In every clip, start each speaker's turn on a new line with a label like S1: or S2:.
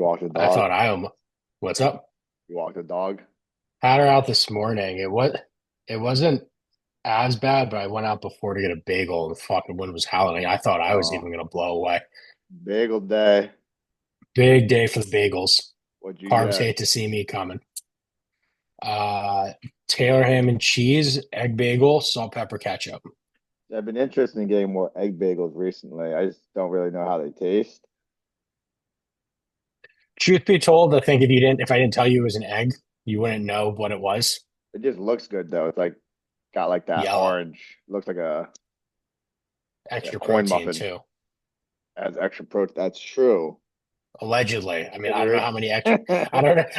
S1: You walked the
S2: I
S1: dog?
S2: thought I almost, what's up?
S1: You walked the dog?
S2: Had her out this morning. It wasn't as bad, but I went out before to get a bagel and the fucking wind was howling. I thought I was
S1: Oh,
S2: even gonna blow away.
S1: bagel day.
S2: Big day for the bagels.
S1: What'd you
S2: Carbs
S1: get?
S2: hate to see me coming. Uh, Taylor ham and cheese, egg bagel, salt, pepper, ketchup.
S1: I've been interested in getting more egg bagels recently. I just don't really know how they taste.
S2: Truth be told, I think if I didn't tell you it was an egg, you wouldn't know what it was.
S1: It just looks good though. It's like got like that
S2: Yellow,
S1: orange. Looks like a
S2: extra
S1: coin
S2: protein
S1: muffin.
S2: too.
S1: Has extra protein. That's true.
S2: Allegedly. I mean,
S1: If
S2: I don't
S1: you're
S2: know how many extra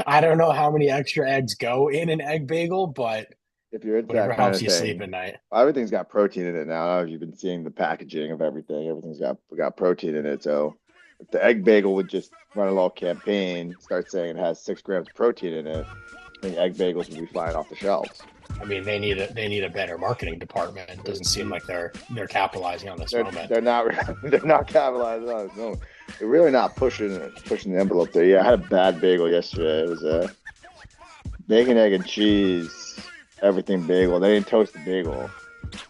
S2: I don't know how many extra eggs go in an egg bagel, but
S1: if you're into
S2: whatever
S1: that kind
S2: helps
S1: of
S2: you sleep
S1: thing,
S2: at night.
S1: everything's got protein in it now. I don't know if you've been seeing the packaging of everything. Everything's got protein in it. So if the egg bagel would just run a little campaign, start saying it has 6 grams of protein in it, I think egg bagels would be flying off the shelves.
S2: I mean, they need a better marketing department. It doesn't seem like they're capitalizing on this moment.
S1: They're not they're not capitalizing on it. No, they're really not pushing the envelope there. Yeah, I had a bad bagel yesterday. It was a bacon, egg, and cheese, everything bagel. They didn't toast the bagel. What's
S2: Is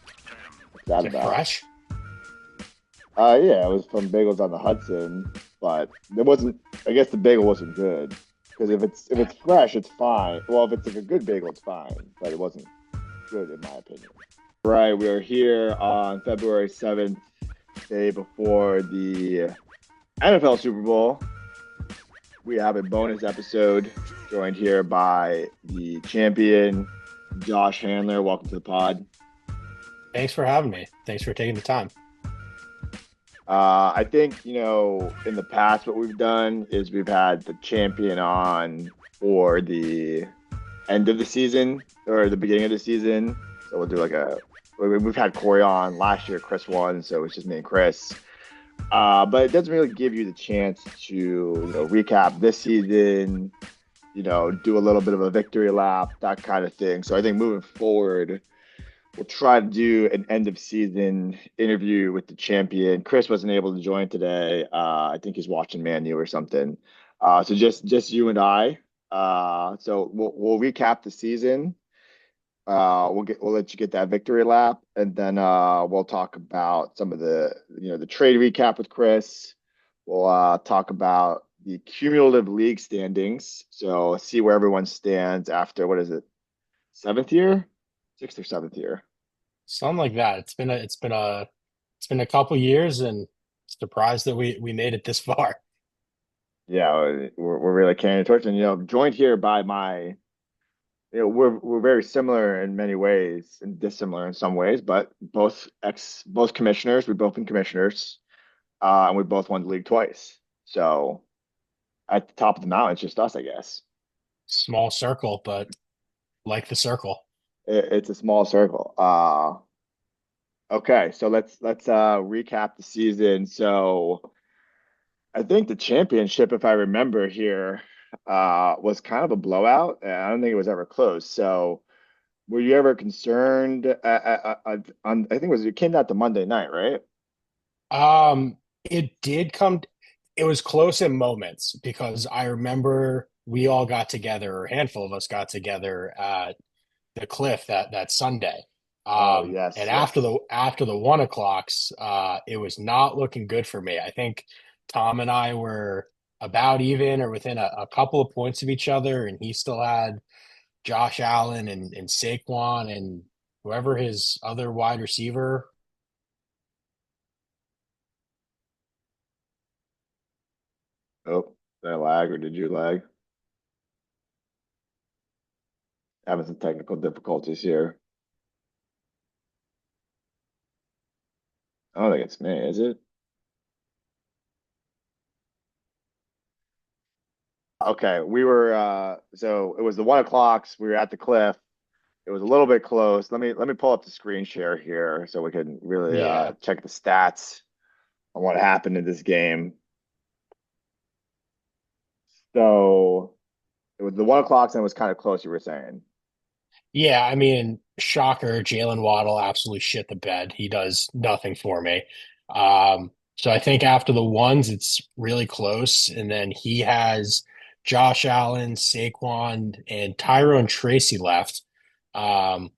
S1: that
S2: it
S1: about?
S2: fresh?
S1: Yeah, it was from Bagels on the Hudson, but it wasn't. I guess the bagel wasn't good because if it's fresh, it's fine. Well, if it's like a good bagel, it's fine, but it wasn't good in my opinion. Right, we are here on February 7th, day before the NFL Super Bowl. We have a bonus episode joined here by the champion, Josh Handler. Welcome to the pod.
S2: Thanks for having me. Thanks for taking the time.
S1: I think, in the past, what we've done is we've had the champion on for the end of the season or the beginning of the season. So we'll do we've had Corey on last year, Chris won, so it's just me and Chris. But it doesn't really give you the chance to, recap this season, do a little bit of a victory lap, that kind of thing. So I think moving forward, we'll try to do an end of season interview with the champion. Chris wasn't able to join today. I think he's watching Man U or something. So just you and I. So we'll recap the season. We'll let you get that victory lap, and then we'll talk about some of the trade recap with Chris. We'll talk about the cumulative league standings. So see where everyone stands after what is it, seventh year, sixth or seventh year?
S2: Something like that. It's been a couple years and surprised that we made it this far.
S1: Yeah, we're really carrying the torch, and joined here by we're very similar in many ways and dissimilar in some ways, but both commissioners. We've both been commissioners, and we both won the league twice. So at the top of the mountain, it's just us, I guess.
S2: Small circle, but like the circle.
S1: It's a small circle. Okay, so let's recap the season. So I think the championship, if I remember here, was kind of a blowout. And I don't think it was ever close. So were you ever concerned? I think it came down to Monday night, right?
S2: It did come, it was close in moments because I remember we all got together, or a handful of us got together at the cliff that Sunday.
S1: Oh
S2: And
S1: yes,
S2: after the 1 o'clocks, it was not looking good for me. I think Tom and I were about even or within a couple of points of each other, and he still had Josh Allen and Saquon and whoever his other wide receiver.
S1: Oh, did I lag or did you lag? Having some technical difficulties here. I don't think it's me, is it? Okay, we were so it was the 1 o'clocks. We were at the cliff. It was a little bit close. Let me pull up the screen share here so we can really
S2: Yeah.
S1: check the stats on what happened in this game. So it was the 1 o'clocks and it was kind of close, you were saying.
S2: Yeah, I mean, shocker, Jalen Waddle absolutely shit the bed. He does nothing for me. So I think after the ones, it's really close. And then he has Josh Allen, Saquon, and Tyrone Tracy left. Um,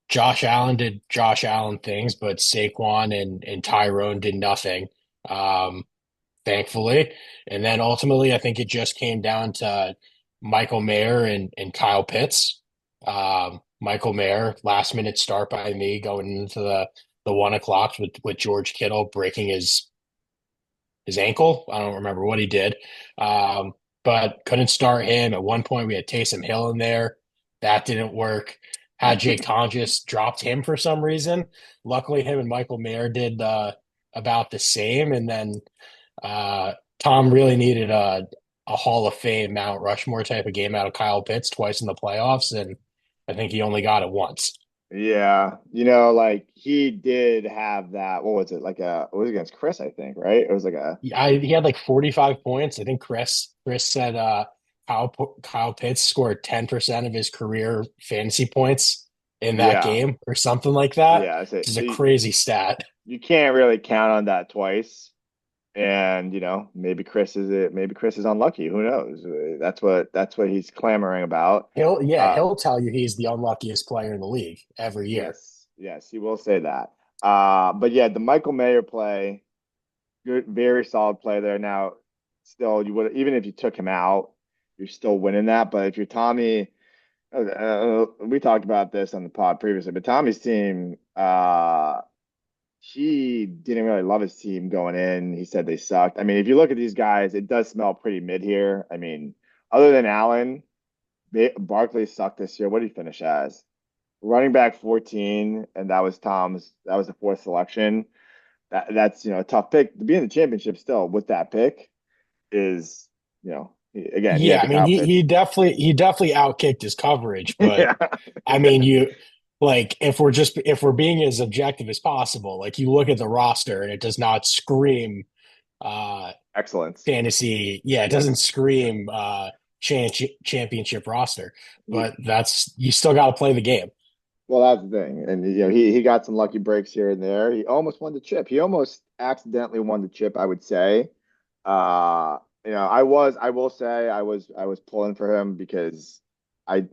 S2: Josh Allen did Josh Allen things, but Saquon and Tyrone did nothing, thankfully. And then ultimately, I think it just came down to Michael Mayer and Kyle Pitts. Michael Mayer, last minute start by me going into the 1 o'clock with George Kittle breaking his ankle. I don't remember what he did, but couldn't start him. At one point, we had Taysom Hill in there. That didn't work. Had Jake Tonjes dropped him for some reason. Luckily, him and Michael Mayer did about the same. And then Tom really needed a Hall of Fame Mount Rushmore type of game out of Kyle Pitts twice in the playoffs, and I think he only got it once.
S1: Yeah, like he did have that. What was it? Like it was against Chris, I think, right? It was like a
S2: He had like 45 points. I think Chris said Kyle Pitts scored 10% of his career fantasy points in that
S1: yeah,
S2: game or something like that,
S1: yeah.
S2: which is a crazy stat.
S1: You can't really count on that twice. And maybe Chris is it. Maybe Chris is unlucky. Who knows? That's what he's clamoring about. Uh,
S2: He'll tell you he's the unluckiest player in the league every year.
S1: yes, yes, he will say that. But yeah, the Michael Mayer play, good, very solid play there. Now, still, you would even if you took him out, you're still winning that. But if you're Tommy, we talked about this on the pod previously, but Tommy's team, he didn't really love his team going in. He said they sucked. I mean, if you look at these guys, it does smell pretty mid here. I mean, other than Allen, Barkley sucked this year. What did he finish as? Running back 14, and that was the fourth selection. That's a tough pick. To be in the championship still with that pick is, again, he had
S2: Yeah,
S1: the
S2: I mean
S1: Kyle Pitts.
S2: he definitely outkicked his coverage, but
S1: Yeah.
S2: I mean you like if we're being as objective as possible, like you look at the roster and it does not scream uh
S1: Excellence.
S2: fantasy. Yeah, it doesn't
S1: Yes.
S2: scream championship roster, but that's you still got to play the game.
S1: Well, that's the thing. And he got some lucky breaks here and there. He almost won the chip. He almost accidentally won the chip, I would say. I will say I was pulling for him because I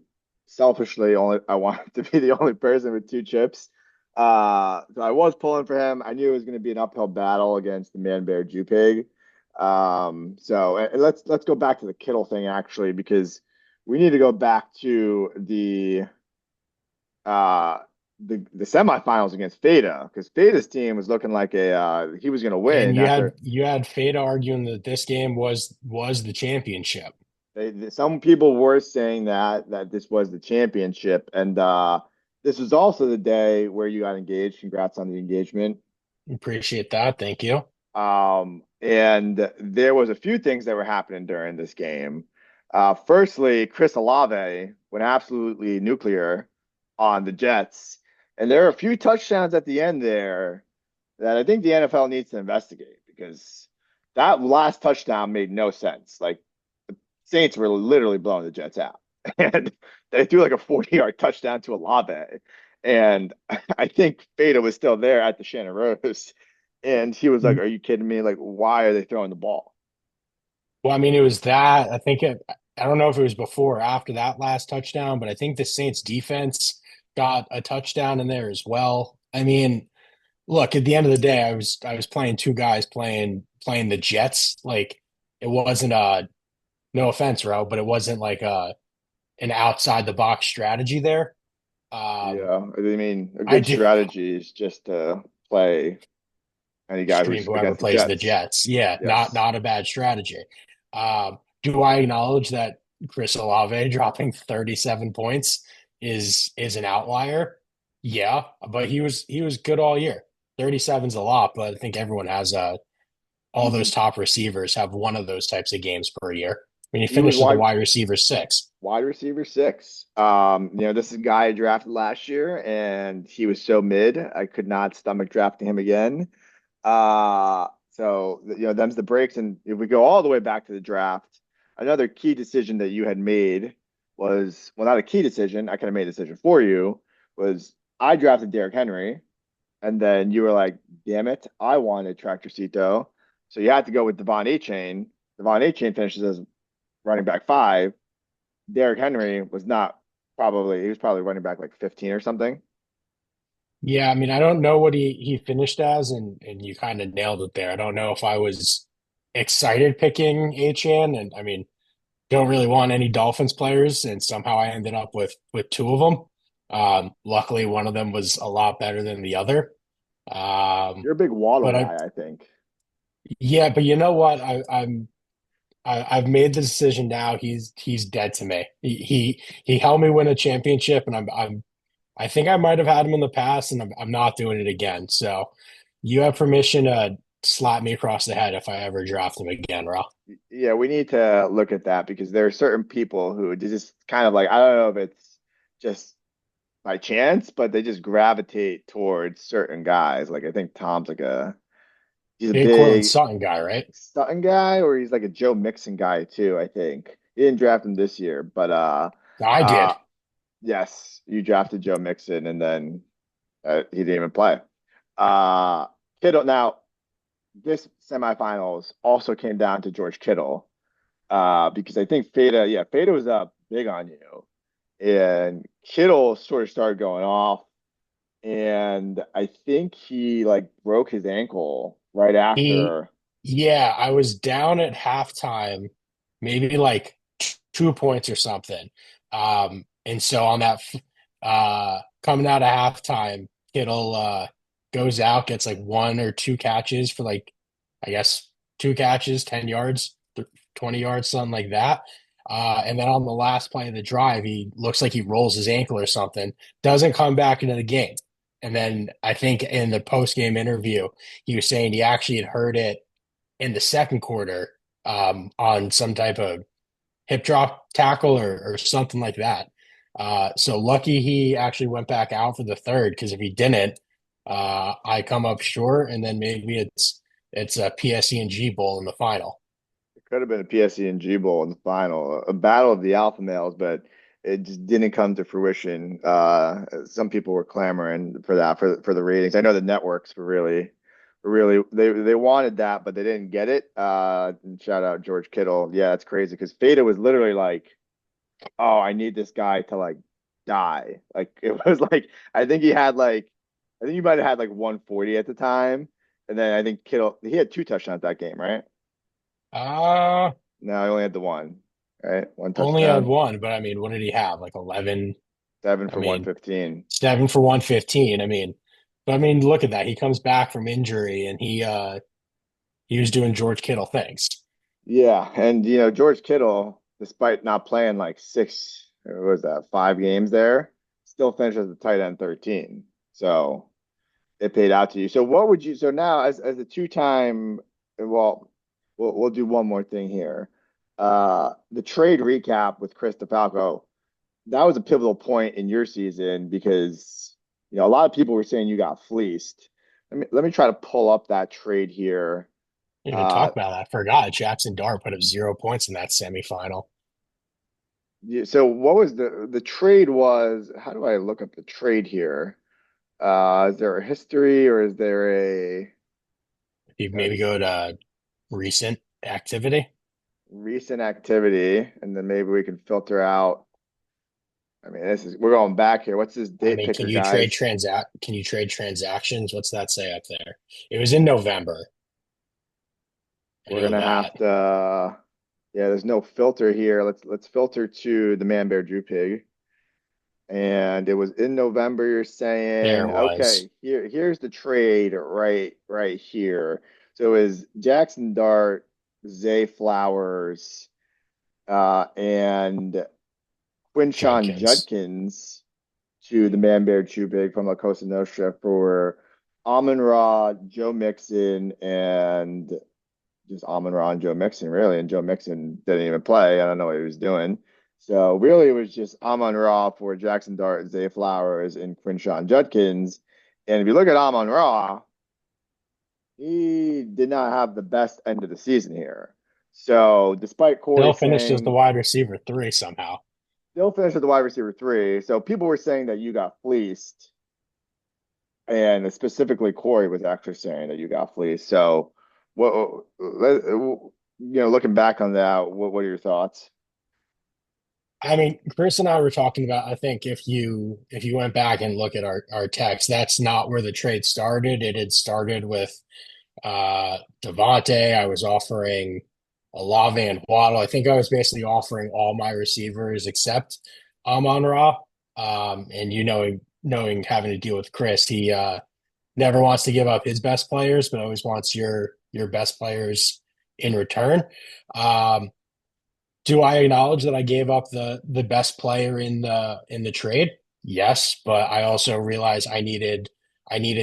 S1: selfishly only I wanted to be the only person with two chips. So I was pulling for him. I knew it was going to be an uphill battle against the Man Bear Jew Pig. And let's go back to the Kittle thing actually, because we need to go back to uh the semifinals against Feta, because Feta's team was looking like he was going to
S2: And
S1: win after
S2: you had Fada arguing that this game was the championship.
S1: some people were saying that this was the championship, and this was also the day where you got engaged. Congrats on the engagement.
S2: Appreciate that. Thank you.
S1: And there was a few things that were happening during this game. Firstly, Chris Olave went absolutely nuclear on the Jets, and there are a few touchdowns at the end there that I think the NFL needs to investigate, because that last touchdown made no sense. Like, the Saints were literally blowing the Jets out, and they threw like a 40-yard touchdown to Olave, and I think Fada was still there at the Shannon Rose. And he was like, "Are you kidding me? Like, why are they throwing the ball?"
S2: Well, I mean, it was that. I don't know if it was before or after that last touchdown, but I think the Saints defense got a touchdown in there as well. I mean, look, at the end of the day, I was playing two guys playing the Jets. Like it wasn't no offense, Ro, but it wasn't like an outside the box strategy there. Um,
S1: Yeah, I mean, a
S2: I
S1: good
S2: do
S1: strategy is just to play any guy
S2: stream
S1: who's
S2: whoever
S1: against the
S2: plays the
S1: Jets.
S2: Jets. Yeah,
S1: Yes.
S2: not a bad strategy. Do I acknowledge that Chris Olave dropping 37 points is an outlier? Yeah, but he was good all year. 37's a lot, but I think everyone has all those
S1: He
S2: top receivers have one of those types of games per year. I mean, he
S1: he was
S2: finished as a
S1: wide
S2: wide receiver six.
S1: wide receiver six. This is a guy I drafted last year, and he was so mid, I could not stomach drafting him again. Them's the breaks. And if we go all the way back to the draft, another key decision that you had made was, well, not a key decision, I kind of made a decision for you, was I drafted Derrick Henry, And then you were like, damn it, I wanted Tractorcito. So you had to go with Devon A-Chain. Devon A-Chain finishes as running back five. Derrick Henry was not probably, he was probably running back like 15 or something.
S2: Yeah, I mean, I don't know what he finished as, and you kind of nailed it there. I don't know if I was excited picking Achan, and I mean, don't really want any Dolphins players, and somehow I ended up with two of them. Luckily, one of them was a lot better than the other. Um,
S1: You're a big Waddle
S2: but I,
S1: guy, I think.
S2: yeah, but you know what? I've made the decision now. He's dead to me. He helped me win a championship, and I think I might have had him in the past, and I'm not doing it again. So you have permission to slap me across the head if I ever draft him again, Ro.
S1: Yeah, we need to look at that because there are certain people who just kind of like, I don't know if it's just by chance, but they just gravitate towards certain guys. Like I think Tom's like he's a
S2: Big Cortland
S1: big
S2: Sutton guy, right?
S1: Sutton guy, or he's like a Joe Mixon guy too, I think. He didn't draft him this year, but
S2: I
S1: uh
S2: did.
S1: yes, you drafted Joe Mixon and then he didn't even play. Uh Kittle now this semifinals also came down to George Kittle. Because I think Fada was up big on you. And Kittle sort of started going off. And I think he like broke his ankle right
S2: He,
S1: after.
S2: yeah, I was down at halftime, maybe like 2 points or something. And so on that, coming out of halftime, Kittle goes out, gets like one or two catches for like, I guess, two catches, 10 yards, 20 yards, something like that. And then on the last play of the drive, he looks like he rolls his ankle or something, doesn't come back into the game. And then I think in the post game interview, he was saying he actually had heard it in the second quarter on some type of hip drop tackle or something like that. So lucky he actually went back out for the third because if he didn't, I come up short, and then maybe it's a PSE&G bowl in the final.
S1: It could have been a PSE&G Bowl in the final, a battle of the alpha males, but it just didn't come to fruition. Some people were clamoring for that for the ratings. I know the networks were really they wanted that, but they didn't get it. And shout out George Kittle. Yeah, it's crazy because Fada was literally like, "Oh, I need this guy to like die." Like it was like I think he might have had like 140 at the time, and then I think Kittle he had two touchdowns that game, right?
S2: Uh
S1: No, I only had the one, right? One
S2: Only had
S1: touchdown,
S2: one, but I mean, what did he have? Like 11.
S1: seven
S2: I
S1: for
S2: mean,
S1: 115.
S2: 7 for 115. I mean, but I mean, look at that. He comes back from injury, and he was doing George Kittle things.
S1: Yeah, and George Kittle, despite not playing like what was that, 5 games there, still finished as the tight end 13. So it paid out to you. So what would you? So now, as a two-time, well, we'll do one more thing here. The trade recap with Chris DeFalco. That was a pivotal point in your season because a lot of people were saying you got fleeced. Let me try to pull up that trade here.
S2: Even
S1: Uh,
S2: talk about that. I forgot Jackson Dart put up 0 points in that semifinal.
S1: so what was the trade was? How do I look up the trade here? Is there a history or is there
S2: If you
S1: a
S2: maybe go to recent activity.
S1: recent activity, and then maybe we can filter out. I mean, we're going back here. What's this
S2: I
S1: date
S2: mean,
S1: picker, guys?
S2: can you trade transactions? What's that say up there? It was in November. I
S1: We're
S2: know
S1: gonna have
S2: that.
S1: to. Yeah, there's no filter here. Let's filter to the Man Bear Drew Pig. And it was in November, you're
S2: There
S1: saying,
S2: it was.
S1: okay, here's the trade right here. So it was Jackson Dart, Zay Flowers, and Quinshawn
S2: Judkins.
S1: Judkins to the Man Bear Chupig from La Cosa Nostra for Amon Ra, Joe Mixon, and just Amon Ra and Joe Mixon, really. And Joe Mixon didn't even play. I don't know what he was doing. So really, it was just Amon Ra for Jackson Dart, Zay Flowers, and Quinshawn Judkins. And if you look at Amon Ra, he did not have the best end of the season here. So despite Corey
S2: Still finished as the
S1: saying
S2: wide receiver three somehow.
S1: they'll finish at the wide receiver three, so people were saying that you got fleeced. and specifically Corey was actually saying that you got fleeced. So, looking back on that, what are your thoughts?
S2: I mean, Chris and I were talking about, I think if you went back and look at our text, that's not where the trade started. It had started with Devontae. I was offering Olave and Waddle. I think I was basically offering all my receivers except Amon-Ra. And knowing having to deal with Chris, he never wants to give up his best players, but always wants your best players in return. Um, do I acknowledge that I gave up the best player in the trade? Yes, but I also realized I needed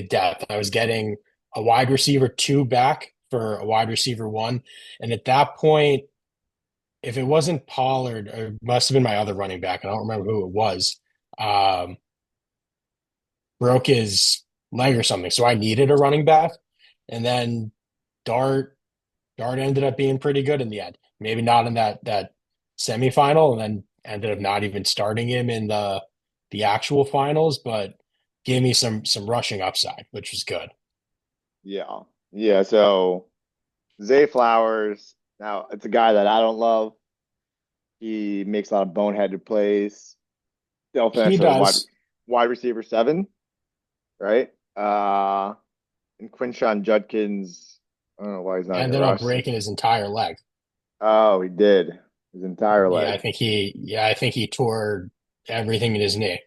S2: depth. I was getting a wide receiver two back for a wide receiver one, and at that point, if it wasn't Pollard, it must have been my other running back. I don't remember who it was. Um, broke his leg or something, so I needed a running back, and then Dart Dart ended up being pretty good in the end. Maybe not in that semifinal, and then ended up not even starting him in the actual finals, but gave me some rushing upside, which was good.
S1: Yeah, yeah. So Zay Flowers. Now it's a guy that I don't love. He makes a lot of boneheaded plays. They'll
S2: He
S1: finish as a
S2: does
S1: wide receiver seven, right? And Quinshawn Judkins. I don't know why he's not on your
S2: ended up
S1: roster.
S2: breaking his entire leg.
S1: Oh, he did his entire
S2: Yeah, I
S1: leg.
S2: think he tore everything in his knee.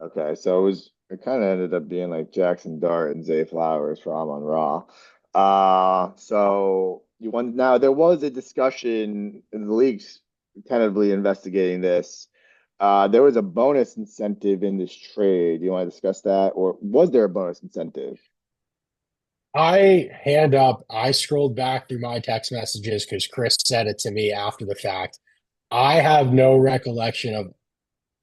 S1: Okay, so it kind of ended up being like Jackson Dart and Zay Flowers for Amon Ra. So you want now there was a discussion in the leagues tentatively investigating this. There was a bonus incentive in this trade. You want to discuss that, or was there a bonus incentive?
S2: I scrolled back through my text messages because Chris said it to me after the fact. I have no recollection of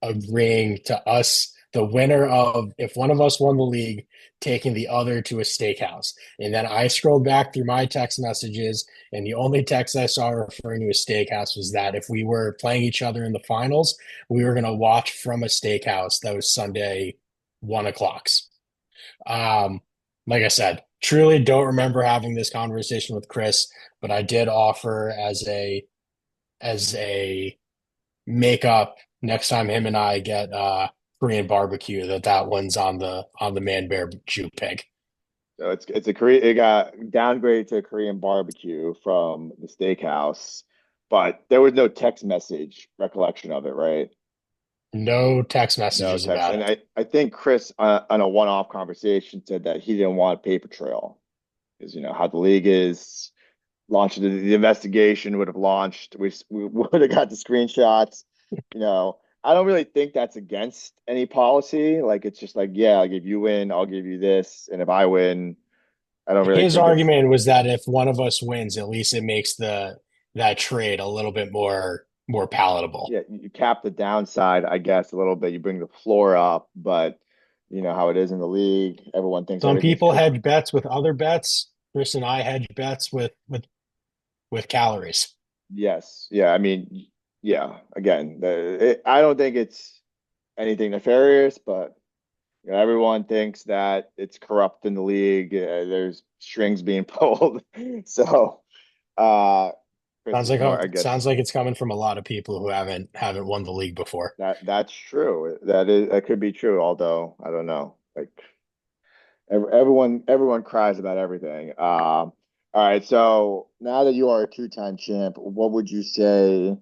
S2: agreeing to us, the winner of if one of us won the league, taking the other to a steakhouse. And then I scrolled back through my text messages, and the only text I saw referring to a steakhouse was that if we were playing each other in the finals, we were going to watch from a steakhouse. That was Sunday, 1 o'clocks. Um, like I said, truly don't remember having this conversation with Chris, but I did offer as a makeup next time him and I get Korean barbecue that one's on the man bear Jew pig.
S1: So it's a Korean. It got downgraded to a Korean barbecue from the steakhouse, but there was no text message recollection of it, right?
S2: No text
S1: No
S2: messages
S1: text.
S2: about
S1: And
S2: it.
S1: I think Chris on a one-off conversation said that he didn't want a paper trail because you know how the league is. Launched the investigation would have launched. We would have got the screenshots. You know, I don't really think that's against any policy. Like it's just like, yeah, like if you win, I'll give you this, and if I win, I don't really
S2: His
S1: think it's
S2: argument was that if one of us wins, at least it makes that trade a little bit more palatable.
S1: yeah, you cap the downside, I guess, a little bit. You bring the floor up, but you know how it is in the league. Everyone thinks
S2: Some
S1: everything's
S2: people
S1: cooked.
S2: hedge bets with other bets. Chris and I hedge bets with calories.
S1: Yes, yeah. I mean, yeah. Again, I don't think it's anything nefarious, but you know, everyone thinks that it's corrupt in the league. There's strings being pulled. So, uh, Chris
S2: Sounds
S1: is
S2: like
S1: more, I guess
S2: sounds like it's coming from a lot of people who haven't won the league before.
S1: that's true. That could be true, although I don't know. Like everyone cries about everything. All right, so now that you are a two-time champ, what would you say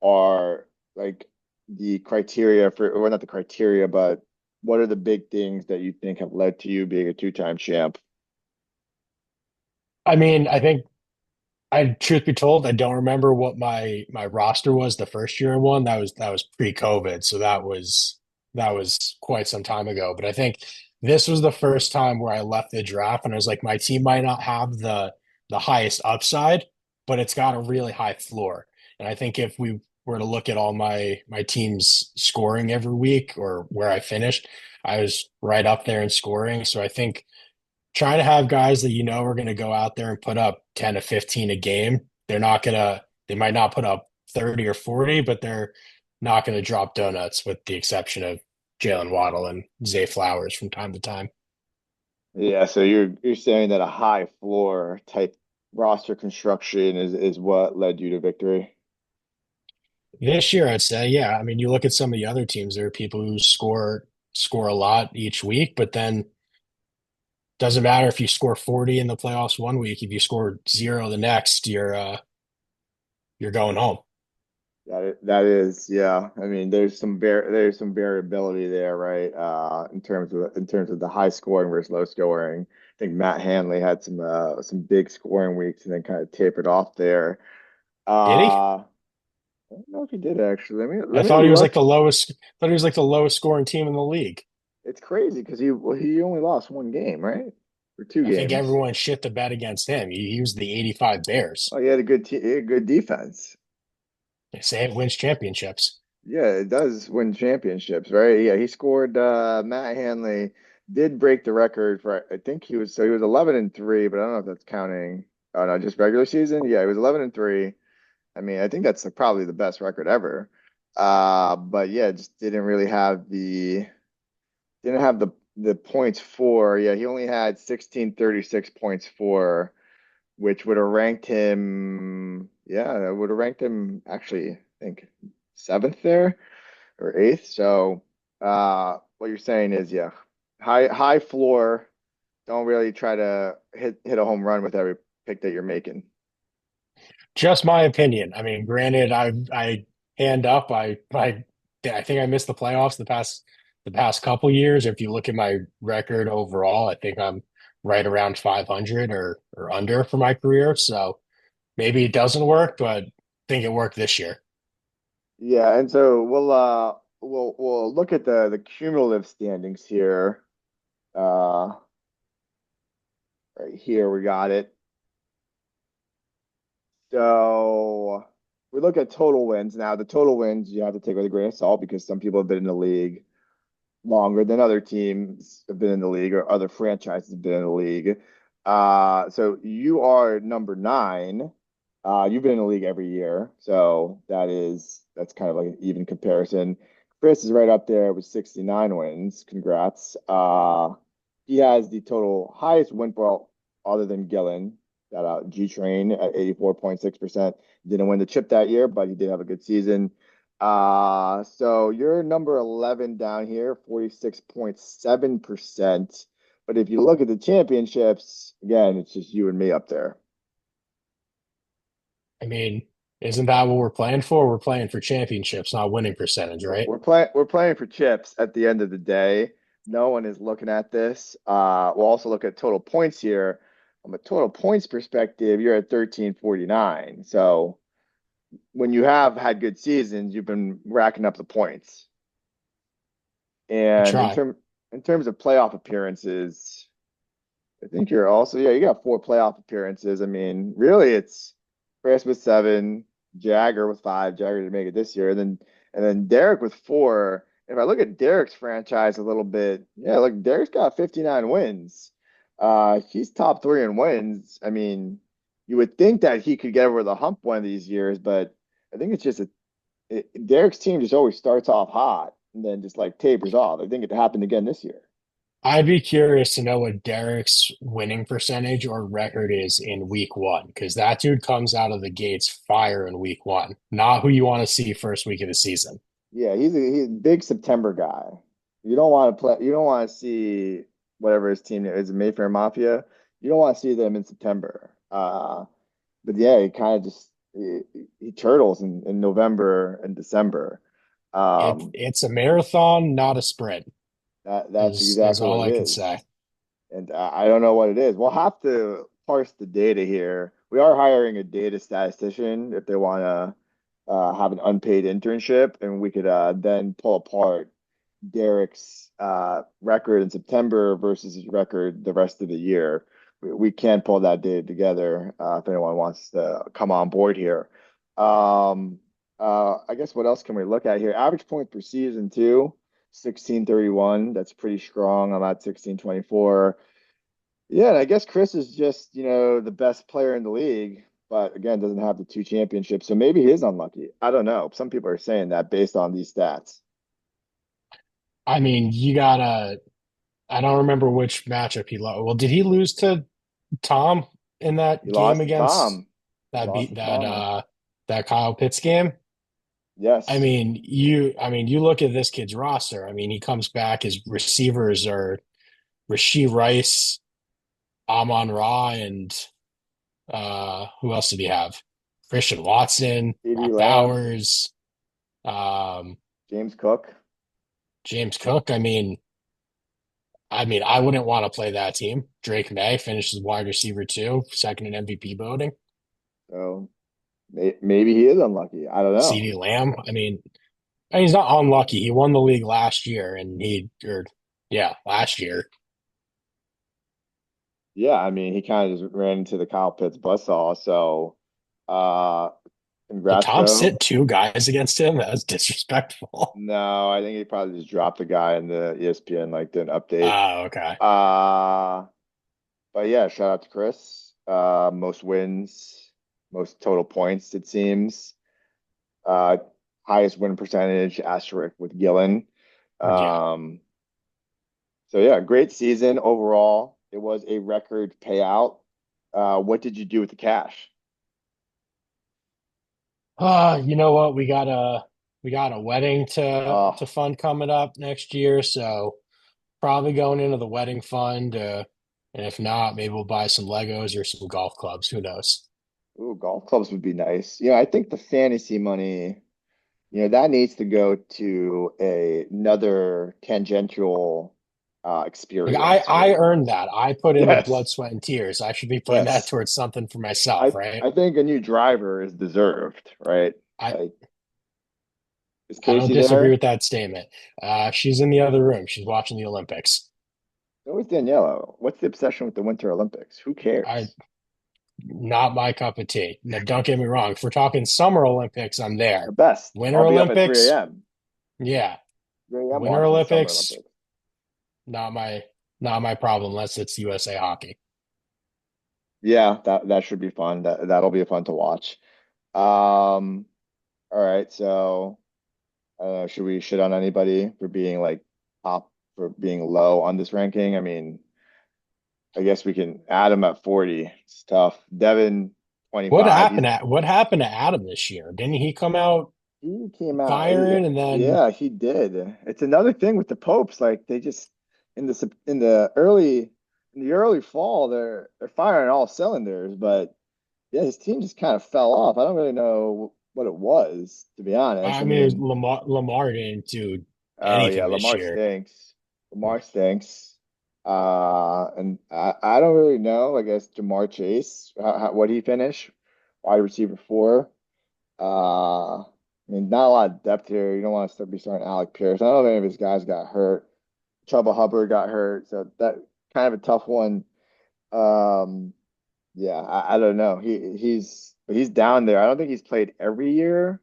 S1: are like the criteria for, or not the criteria, but what are the big things that you think have led to you being a two-time champ?
S2: I mean, I think truth be told, I don't remember what my roster was the first year I won. That was pre-COVID, so that was quite some time ago. But I think this was the first time where I left the draft and I was like, my team might not have the highest upside, but it's got a really high floor. And I think if we were to look at all my team's scoring every week or where I finished, I was right up there in scoring. So I think trying to have guys that you know are going to go out there and put up 10 to 15 a game. They might not put up 30 or 40, but they're not going to drop donuts with the exception of Jalen Waddle and Zay Flowers from time to time.
S1: Yeah, so you're saying that a high floor type roster construction is what led you to victory.
S2: This year, I'd say, yeah. I mean, you look at some of the other teams, there are people who score a lot each week, but then doesn't matter if you score 40 in the playoffs one week, if you score zero the next, you're going home.
S1: That is, yeah. I mean, there's some variability there, right? In terms of the high scoring versus low scoring. I think Matt Hanley had some big scoring weeks and then kind of tapered off there.
S2: Did he?
S1: I don't know if he did actually.
S2: I
S1: Let me
S2: thought he was like
S1: look.
S2: the lowest. Thought he was like the lowest scoring team in the league.
S1: It's crazy because he only lost one game, right? Or two
S2: I think
S1: games.
S2: everyone shit the bed against him. He was the 85 Bears.
S1: Oh, he had a he had good defense.
S2: They say it wins championships.
S1: Yeah, it does win championships, right? Yeah, he scored Matt Hanley did break the record for I think he was 11-3, but I don't know if that's counting no, just regular season. Yeah, he was 11-3. I mean, I think that's probably the best record ever. But yeah, just didn't have the points for. Yeah, he only had 1636 points for, which would have ranked him, yeah, it would have ranked him actually, I think seventh there or eighth. So what you're saying is, yeah, high floor. Don't really try to hit a home run with every pick that you're making.
S2: Just my opinion. I mean, granted, I hand up. I think I missed the playoffs the past couple years. If you look at my record overall, I think I'm right around 500 or under for my career. So maybe it doesn't work, but I think it worked this year.
S1: Yeah, and so we'll look at the cumulative standings here. Uh right here we got it. So we look at total wins. Now the total wins you have to take with a grain of salt because some people have been in the league longer than other teams have been in the league or other franchises have been in the league. So you are number nine. You've been in the league every year, so that's kind of like an even comparison. Chris is right up there with 69 wins. Congrats. He has the total highest win total other than Gillen. Got out G Train at 84.6%. Didn't win the chip that year, but he did have a good season. So you're number 11 down here, 46.7%. But if you look at the championships, again, it's just you and me up there.
S2: I mean, isn't that what we're playing for? We're playing for championships, not winning percentage, right?
S1: We're playing for chips at the end of the day. No one is looking at this. We'll also look at total points here. From a total points perspective, you're at 1349. So when you have had good seasons, you've been racking up the points.
S2: I
S1: And
S2: try.
S1: in terms of playoff appearances, I think you're also, yeah, you got four playoff appearances. I mean, really, it's Chris with seven, Jagger with five. Jagger didn't make it this year, and then Derek with four. If I look at Derek's franchise a little bit, yeah, look, Derek's got 59 wins. He's top three in wins. I mean, you would think that he could get over the hump one of these years, but I think it's just Derek's team just always starts off hot and then just like tapers off. I think it happened again this year.
S2: I'd be curious to know what Derek's winning percentage or record is in week one, because that dude comes out of the gates fire in week one. Not who you want to see first week of the season.
S1: Yeah, he's a big September guy. You don't want to play. You don't want to see whatever his team is, Mayfair Mafia. You don't want to see them in September. But yeah, he kind of just he turtles in November and December. Um,
S2: It's a marathon, not a sprint,
S1: that's
S2: is
S1: exactly what
S2: all
S1: it
S2: I can
S1: is.
S2: say.
S1: And I don't know what it is. We'll have to parse the data here. We are hiring a data statistician if they want to have an unpaid internship, and we could then pull apart Derek's record in September versus his record the rest of the year. We can pull that data together if anyone wants to come on board here. Um, I guess what else can we look at here? Average point per season too, 1631. That's pretty strong. I'm at 1624. Yeah, and I guess Chris is just, the best player in the league, but again, doesn't have the two championships. So maybe he is unlucky. I don't know. Some people are saying that based on these stats.
S2: I mean, you gotta. I don't remember which matchup he lost. Well, did he lose to Tom in that
S1: He
S2: game
S1: lost to
S2: against
S1: Tom. He
S2: that
S1: lost
S2: beat
S1: to
S2: that
S1: Tom.
S2: that Kyle Pitts game?
S1: Yes.
S2: I mean, you look at this kid's roster. I mean, he comes back. His receivers are Rasheed Rice, Amon Ra, and who else did he have? Christian Watson,
S1: CD
S2: Brock
S1: Lamb,
S2: Bowers, um,
S1: James Cook.
S2: James Cook. I wouldn't want to play that team. Drake May finishes wide receiver two, second in MVP voting.
S1: So maybe he is unlucky. I don't know.
S2: CeeDee Lamb. He's not unlucky. He won the league last year, yeah, last year.
S1: Yeah, I mean, he kind of just ran into the Kyle Pitts buzzsaw. So, uh,
S2: Did
S1: congrats,
S2: Tom
S1: bro.
S2: sit two guys against him? That was disrespectful.
S1: No, I think he probably just dropped the guy in the ESPN like didn't update.
S2: Oh, okay.
S1: Uh, but yeah, shout out to Chris. Most wins, most total points, it seems. Uh, highest win percentage, asterisk with Gillen.
S2: Yeah.
S1: Um, so yeah, great season overall. It was a record payout. What did you do with the cash?
S2: You know what? We got a wedding
S1: Uh,
S2: to fund coming up next year, so probably going into the wedding fund. And if not, maybe we'll buy some Legos or some golf clubs. Who knows?
S1: ooh, golf clubs would be nice. I think the fantasy money, that needs to go to another tangential
S2: Like
S1: experience,
S2: I
S1: right?
S2: earned that. I put in the blood,
S1: Yes,
S2: sweat, and tears. I should be putting that
S1: yes.
S2: towards something for myself,
S1: I
S2: right?
S1: I think a new driver is deserved, right?
S2: I
S1: Like, is
S2: I don't
S1: Casey
S2: disagree
S1: there?
S2: with that statement. She's in the other room. She's watching the Olympics.
S1: So is Daniela. What's the obsession with the Winter Olympics? Who
S2: I
S1: cares?
S2: Not my cup of tea. Now, don't get me wrong. If we're talking Summer Olympics, I'm
S1: The
S2: there.
S1: best. I'll
S2: Winter
S1: be up at 3
S2: Olympics,
S1: a.m.
S2: yeah.
S1: 3 a.m.
S2: Winter
S1: watching the Summer
S2: Olympics,
S1: Olympics.
S2: not my not my problem unless it's USA hockey.
S1: Yeah, that should be fun. That'll be fun to watch. Um, all right, so should we shit on anybody for being like top for being low on this ranking? I mean, I guess we can add him at 40. It's tough. Devin, 25.
S2: What happened to Adam this year? Didn't he come out
S1: He came out.
S2: firing and then
S1: Yeah, he did. It's another thing with the Popes. Like they just in the early fall, they're firing all cylinders. But yeah, his team just kind of fell off. I don't really know what it was, to be honest. I
S2: it was
S1: mean,
S2: Lamar didn't do
S1: oh yeah,
S2: anything this
S1: Lamar
S2: year.
S1: stinks. Lamar stinks. And I don't really know. I guess Jamar Chase, what he finish, wide receiver four. I mean, not a lot of depth here. You don't want to be starting Alec Pierce. I don't know if any of his guys got hurt. Chuba Hubbard got hurt, so that kind of a tough one. Um, yeah, I don't know. He's down there. I don't think he's played every year,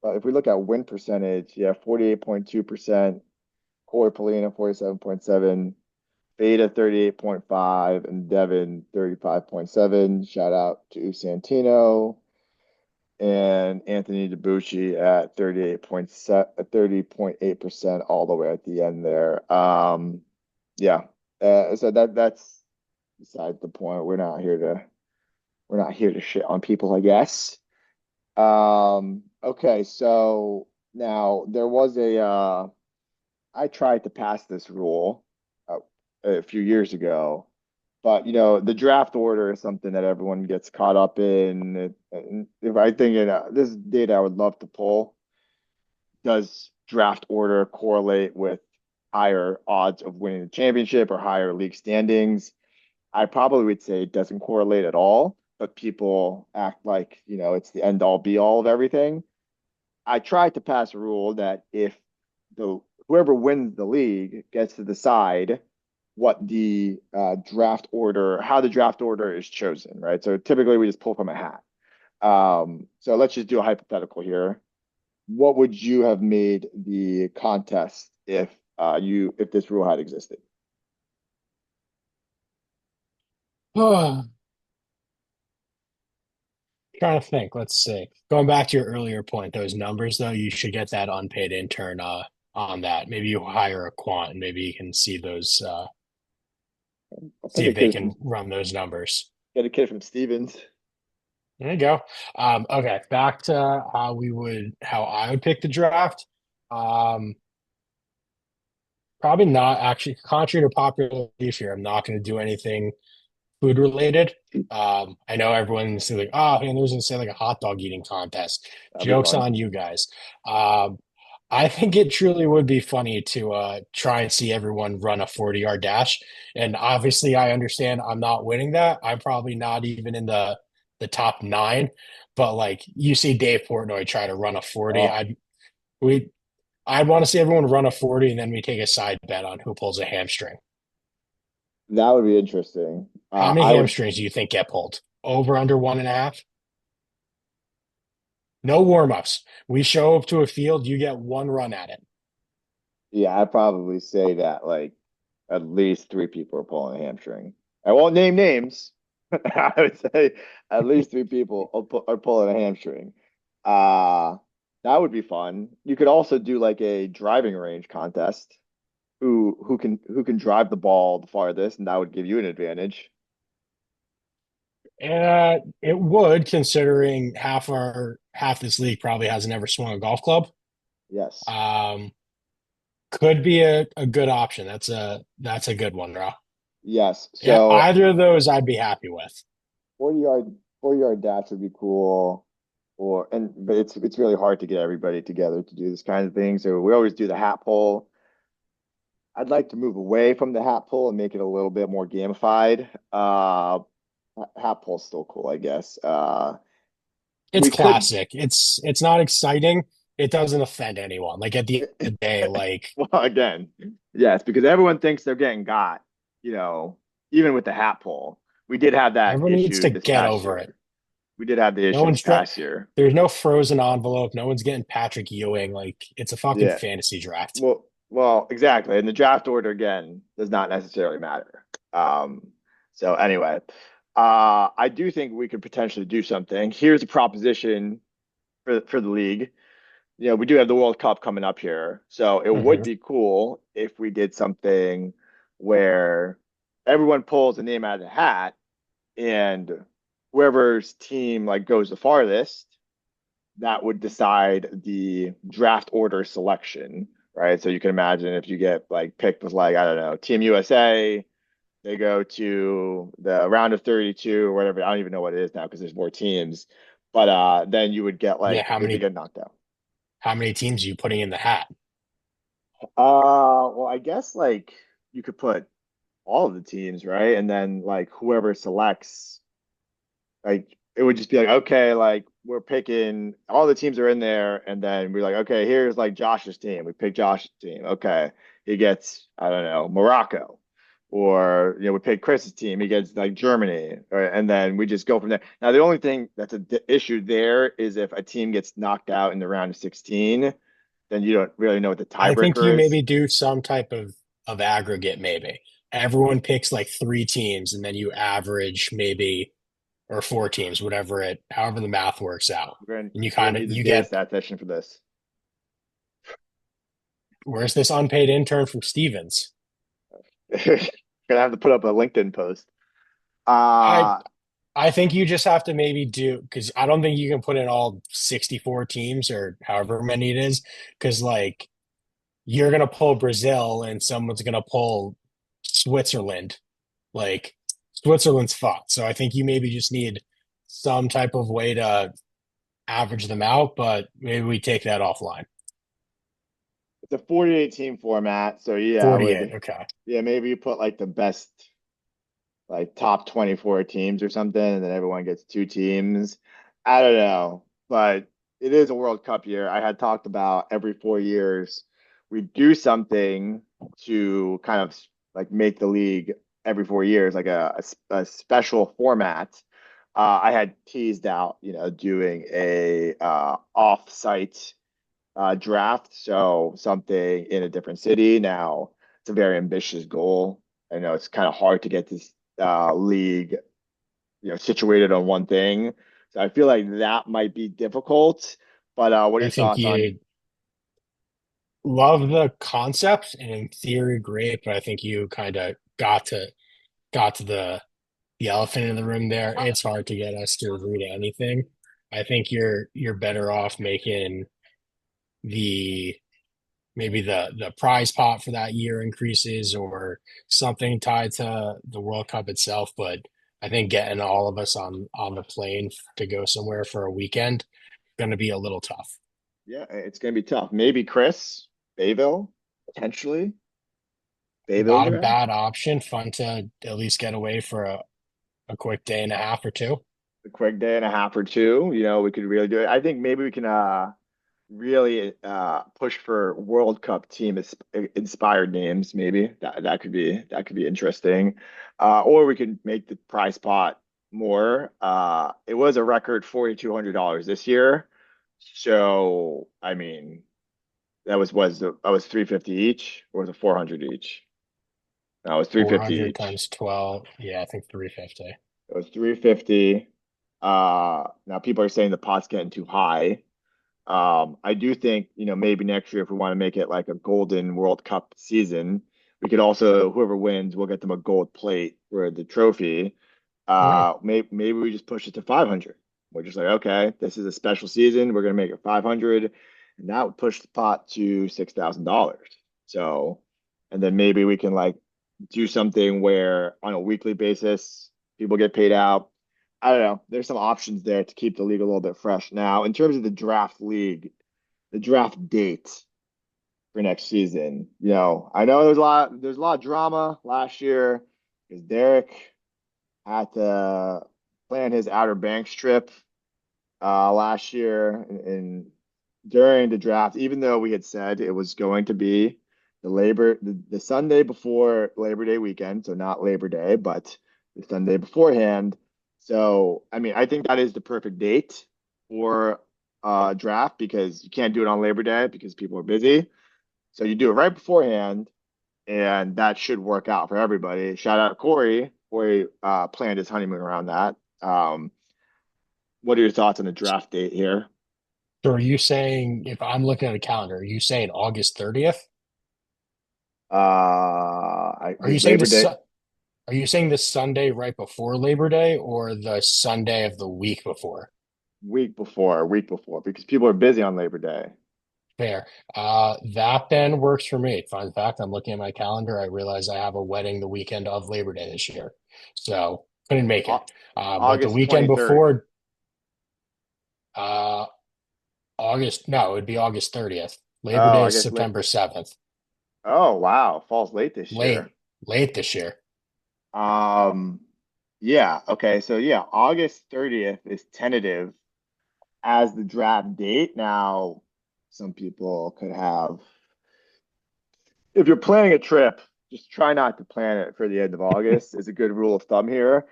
S1: but if we look at win percentage, yeah, 48.2%. Corey Polina, 47.7. Beta 38.5 and Devin 35.7. Shout out to Santino and Anthony DiBucci at 30.8% all the way at the end there. Yeah. So that's beside the point. We're not here to shit on people, I guess. Okay, so now there was I tried to pass this rule uh, a few years ago, but the draft order is something that everyone gets caught up in. And if I think this is data I would love to pull. Does draft order correlate with higher odds of winning the championship or higher league standings? I probably would say it doesn't correlate at all, but people act like, it's the end all be all of everything. I tried to pass a rule that if the whoever wins the league gets to decide what the how the draft order is chosen, right? So typically we just pull from a hat. So let's just do a hypothetical here. What would you have made the contest if this rule had existed?
S2: Trying to think. Let's see. Going back to your earlier point, those numbers though, you should get that unpaid intern on that. Maybe you hire a quant and maybe you can see those,
S1: I'll
S2: see
S1: pick a
S2: if they
S1: kid
S2: can
S1: from
S2: run those numbers.
S1: get a kid from Stevens.
S2: There you go. Okay, back to how I would pick the draft. Um, Probably not actually, contrary to popular belief here. I'm not going to do anything food related. I know everyone's like, oh, man, there's gonna say like a hot dog eating contest.
S1: That'd be
S2: Joke's
S1: fun.
S2: on you guys. Um, I think it truly would be funny to try and see everyone run a 40-yard dash. And obviously, I understand I'm not winning that. I'm probably not even in the top nine. But like you see Dave Portnoy try to run a 40,
S1: Oh,
S2: we I'd want to see everyone run a 40, and then we take a side bet on who pulls a hamstring.
S1: that would be interesting.
S2: How many
S1: I would,
S2: hamstrings do you think get pulled? Over under 1.5? No warm-ups. We show up to a field, you get one run at it.
S1: yeah, I'd probably say that like at least three people are pulling a hamstring. I won't name names. I would say at least three people are pulling a hamstring. Uh, that would be fun. You could also do like a driving range contest. Who can drive the ball the farthest, and that would give you an advantage.
S2: It would, considering half this league probably hasn't ever swung a golf club.
S1: Yes.
S2: Um, could be a good option. That's a good one, bro.
S1: Yes.
S2: Yeah,
S1: So
S2: either of those I'd be happy with.
S1: 40 yard dash would be cool. But it's really hard to get everybody together to do this kind of thing. So we always do the hat pull. I'd like to move away from the hat pull and make it a little bit more gamified. Hat pull's still cool, I guess.
S2: It's
S1: We could
S2: classic. It's not exciting. It doesn't offend anyone. Like at the end of the day, like
S1: well, again, yes, because everyone thinks they're getting got, even with the hat pull. We did have that
S2: everyone needs
S1: issue
S2: to
S1: this
S2: get
S1: past
S2: over it.
S1: year. We did have the
S2: No
S1: issue this
S2: one's dra-
S1: past year.
S2: There's no frozen envelope. No one's getting Patrick Ewing. Like it's a fucking
S1: Yeah.
S2: fantasy draft.
S1: Well, exactly. And the draft order again does not necessarily matter. So anyway, I do think we could potentially do something. Here's a proposition for the league. We do have the World Cup coming up here, so it would
S2: Hmm.
S1: be cool if we did something where everyone pulls a name out of the hat, and whoever's team like goes the farthest, that would decide the draft order selection, right? So you can imagine if you get like picked with like, I don't know, Team USA, they go to the round of 32 or whatever. I don't even know what it is now because there's more teams. But then you would get
S2: Yeah,
S1: like if they get knocked out.
S2: how many teams are you putting in the hat?
S1: Well, I guess like you could put all of the teams, right? And then like whoever selects, like it would just be like, okay, like we're picking all the teams are in there, and then we're like, okay, here's like Josh's team. We pick Josh's team. Okay, he gets, I don't know, Morocco. Or we pick Chris's team, he gets like Germany, and then we just go from there. Now, the only thing that's a issue there is if a team gets knocked out in the round of 16, then you don't really know what the
S2: I think you
S1: tiebreaker is.
S2: maybe do some type of aggregate, maybe. Everyone picks like three teams and then you average maybe or four teams, however the math works out. And you
S1: We're
S2: kind
S1: gonna
S2: of
S1: need the
S2: you
S1: data
S2: get
S1: stat session for this.
S2: where's this unpaid intern from Stevens?
S1: Gonna have to put up a LinkedIn post.
S2: I
S1: Uh
S2: I think you just have to maybe do because I don't think you can put in all 64 teams or however many it is because like you're gonna pull Brazil and someone's gonna pull Switzerland. Like Switzerland's fucked. So I think you maybe just need some type of way to average them out, but maybe we take that offline.
S1: it's a 48 team format, so yeah, I
S2: 48.
S1: would
S2: Okay.
S1: yeah, maybe you put like the best like top 24 teams or something, and then everyone gets two teams. I don't know, but it is a World Cup year. I had talked about every 4 years we do something to kind of like make the league every 4 years, like a special format. I had teased out, doing a off-site draft, so something in a different city. Now, it's a very ambitious goal. I know it's kind of hard to get this league, situated on one thing. So I feel like that might be difficult. But what are
S2: I
S1: your
S2: think
S1: thoughts on?
S2: love the concept and in theory great, but I think you kind of got to the elephant in the room there. It's hard to get us to agree to anything. I think you're better off making the maybe the prize pot for that year increases or something tied to the World Cup itself. But I think getting all of us on the plane to go somewhere for a weekend going to be a little tough.
S1: Yeah, it's going to be tough. Maybe Chris Bayville, potentially. Bayville's
S2: Not a
S1: around.
S2: bad option. Fun to at least get away for a quick day and a half or two.
S1: A quick day and a half or two. We could really do it. I think maybe we can really push for World Cup team inspired names. Maybe that could be interesting. Or we could make the prize pot more. It was a record $4,200 this year. So I mean, that was 350 each, or was it 400 each? No, it was 350
S2: 400
S1: each.
S2: times 12. Yeah, I think 350.
S1: It was 350. Now people are saying the pot's getting too high. I do think, maybe next year if we want to make it like a golden World Cup season, we could also, whoever wins, we'll get them a gold plate for the trophy.
S2: Mm.
S1: Maybe we just push it to 500. We're just like, okay, this is a special season. We're gonna make it 500, and that would push the pot to $6,000. So, and then maybe we can like do something where on a weekly basis people get paid out. I don't know. There's some options there to keep the league a little bit fresh. Now, in terms of the draft league, the draft date for next season, I know there's a lot of drama last year because Derek had to plan his Outer Banks trip last year and during the draft, even though we had said it was going to be the Sunday before Labor Day weekend, so not Labor Day, but the Sunday beforehand. So, I mean, I think that is the perfect date for draft because you can't do it on Labor Day because people are busy. So you do it right beforehand, and that should work out for everybody. Shout out to Corey. Corey planned his honeymoon around that. What are your thoughts on the draft date here?
S2: So are you saying, if I'm looking at a calendar, are you saying August 30th? Are you
S1: Is
S2: saying
S1: Labor
S2: this?
S1: Day
S2: Are you saying this Sunday right before Labor Day or the Sunday of the week before?
S1: week before, because people are busy on Labor Day.
S2: Fair. That then works for me. Fun fact, I'm looking at my calendar. I realize I have a wedding the weekend of Labor Day this year. So couldn't make
S1: Au-
S2: it. But the
S1: August
S2: weekend
S1: 23rd.
S2: before, uh, August, no, it would be August 30th. Labor
S1: Oh,
S2: Day
S1: I
S2: is
S1: guess late.
S2: September 7th.
S1: Oh, wow. Falls late this year.
S2: Late this year.
S1: Um, yeah. Okay. So yeah, August 30th is tentative as the draft date. Now, some people could have, if you're planning a trip, just try not to plan it for the end of August is a good rule of thumb here.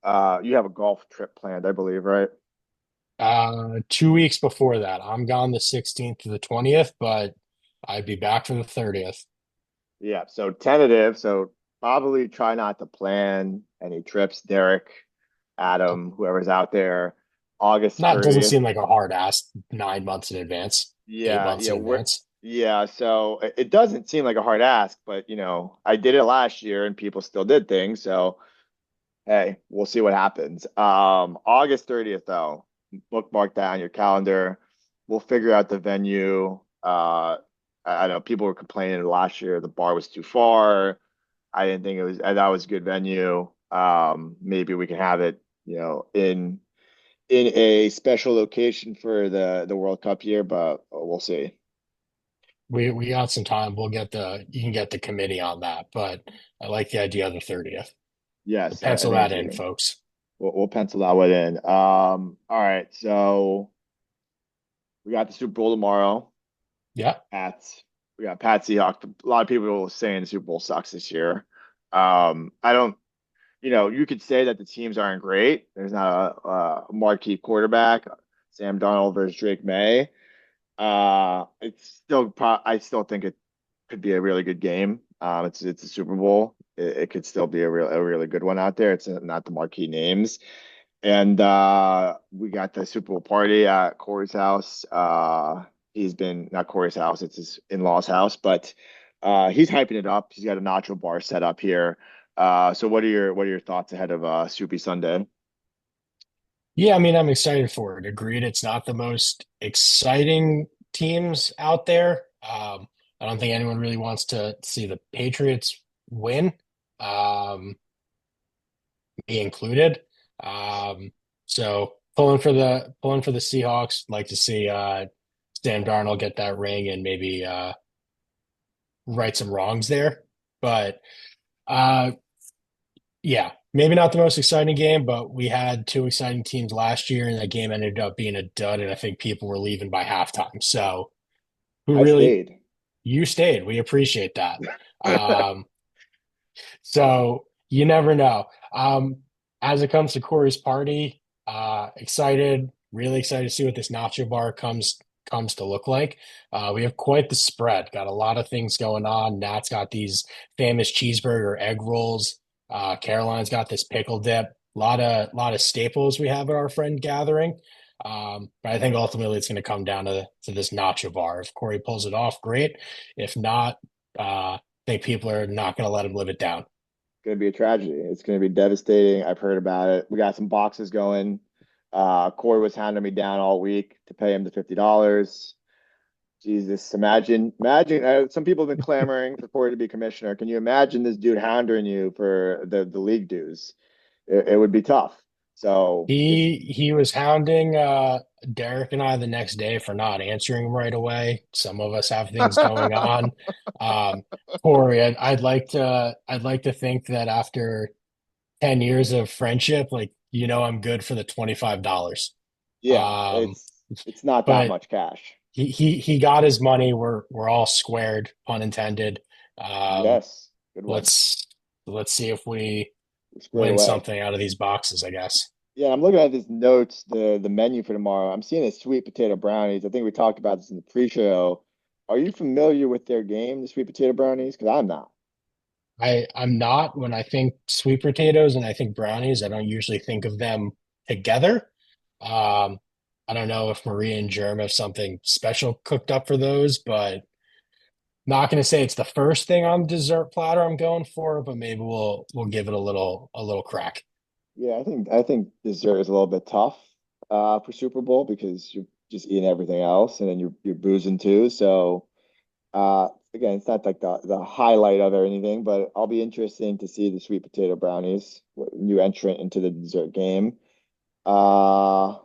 S1: You have a golf trip planned, I believe, right?
S2: 2 weeks before that. I'm gone the 16th to the 20th, but I'd be back for the 30th.
S1: Yeah, so tentative. So probably try not to plan any trips. Derek, Adam, whoever's out there, August
S2: That doesn't
S1: 30th.
S2: seem like a hard ask 9 months in advance, eight
S1: Yeah,
S2: months
S1: yeah,
S2: in advance.
S1: so it doesn't seem like a hard ask, but I did it last year and people still did things. So hey, we'll see what happens. August 30th though, bookmark that on your calendar. We'll figure out the venue. I know people were complaining last year the bar was too far. I didn't think it was that was a good venue. Maybe we can have it, in a special location for the World Cup year, but we'll see.
S2: We got some time. You can get the committee on that, but I like the idea of the 30th. So
S1: Yes, I
S2: pencil
S1: think
S2: that
S1: it's
S2: in,
S1: good.
S2: folks.
S1: We'll pencil that one in. All right, so we got the Super Bowl tomorrow.
S2: Yeah,
S1: Pats. We got Pat Seahawks. A lot of people saying the Super Bowl sucks this year. I don't. You could say that the teams aren't great. There's not a marquee quarterback. Sam Darnold versus Drake May. I still think it could be a really good game. It's a Super Bowl. It could still be a really good one out there. It's not the marquee names. And we got the Super Bowl party at Corey's house. he's been not Corey's house, it's his in-laws house, but he's hyping it up. He's got a nacho bar set up here. So what are your thoughts ahead of Soupy Sunday?
S2: Yeah, I mean, I'm excited for it. Agreed, it's not the most exciting teams out there. I don't think anyone really wants to see the Patriots win, um, me included. Um, so pulling for the Seahawks. Like to see Sam Darnold get that ring and maybe right some wrongs there. But uh, yeah, maybe not the most exciting game, but we had two exciting teams last year, and that game ended up being a dud, and I think people were leaving by halftime. So who
S1: I
S2: really
S1: stayed.
S2: you stayed. We appreciate that. Um, so you never know. As it comes to Corey's party, excited, really excited to see what this nacho bar comes to look like. We have quite the spread. Got a lot of things going on. Nat's got these famous cheeseburger egg rolls. Caroline's got this pickle dip. A lot of staples we have at our friend gathering. But I think ultimately it's going to come down to this nacho bar. If Corey pulls it off, great. If not, I think people are not going to let him live it down.
S1: Going to be a tragedy. It's going to be devastating. I've heard about it. We got some boxes going. Corey was hounding me down all week to pay him the $50. Jesus, imagine. Some people have been clamoring for Corey to be commissioner. Can you imagine this dude hounding you for the league dues? It would be tough. So it's
S2: He was hounding Derek and I the next day for not answering right away. Some of us have things going on. Um, Corey, I'd like to think that after 10 years of friendship, like I'm good for the $25.
S1: yeah,
S2: Um,
S1: it's not that
S2: but
S1: much cash.
S2: he got his money. We're all squared, pun intended. Um,
S1: Yes, good one.
S2: let's let's see if we
S1: We're squared
S2: win
S1: away.
S2: something out of these boxes, I guess.
S1: Yeah, I'm looking at these notes, the menu for tomorrow. I'm seeing the sweet potato brownies. I think we talked about this in the pre-show. Are you familiar with their game, the sweet potato brownies? Because I'm not.
S2: I'm not when I think sweet potatoes and I think brownies, I don't usually think of them together. Um, I don't know if Marie and Germ have something special cooked up for those, but not going to say it's the first thing on the dessert platter I'm going for, but maybe we'll give it a little crack.
S1: Yeah, I think dessert is a little bit tough for Super Bowl because you're just eating everything else and then you're boozing too. So again, it's not like the highlight of it or anything, but I'll be interesting to see the sweet potato brownies, new entrant into the dessert game. Uh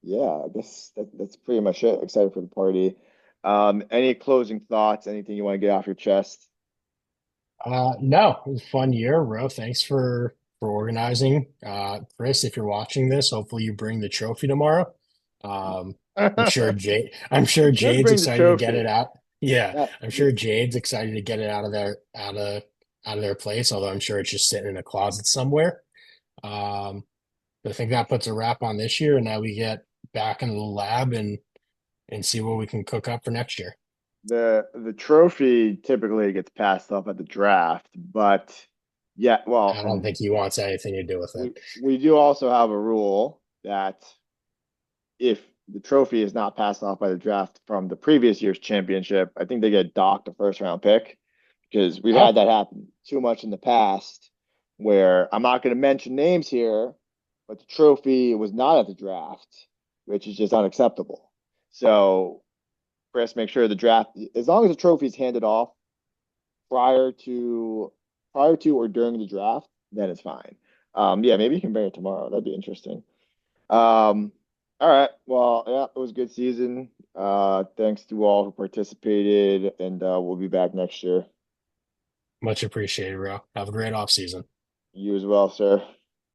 S1: yeah, I guess that's pretty much it. Excited for the party. Any closing thoughts? Anything you want to get off your chest?
S2: No, it was a fun year, Ro. Thanks for organizing. Chris, if you're watching this, hopefully you bring the trophy tomorrow. Um, I'm sure
S1: You should
S2: Jade's
S1: bring the
S2: excited to get it
S1: trophy.
S2: out. Yeah,
S1: Uh,
S2: I'm sure Jade's excited to get it out of their place, although I'm sure it's just sitting in a closet somewhere. Um, but I think that puts a wrap on this year, and now we get back into the lab and see what we can cook up for next year.
S1: the trophy typically gets passed off at the draft, but yeah, well,
S2: I don't
S1: and
S2: think he wants anything to do with
S1: we
S2: it.
S1: we do also have a rule that if the trophy is not passed off by the draft from the previous year's championship, I think they get docked a first round pick because we've had
S2: Oh,
S1: that happen too much in the past where I'm not going to mention names here, but the trophy was not at the draft, which is just unacceptable. So, Chris, make sure the draft, as long as the trophy is handed off prior to or during the draft, then it's fine. Yeah, maybe you can bring it tomorrow. That'd be interesting. All right. Well, yeah, it was a good season. Thanks to all who participated, and we'll be back next year.
S2: much appreciated, bro. Have a great off season.
S1: You as well, sir.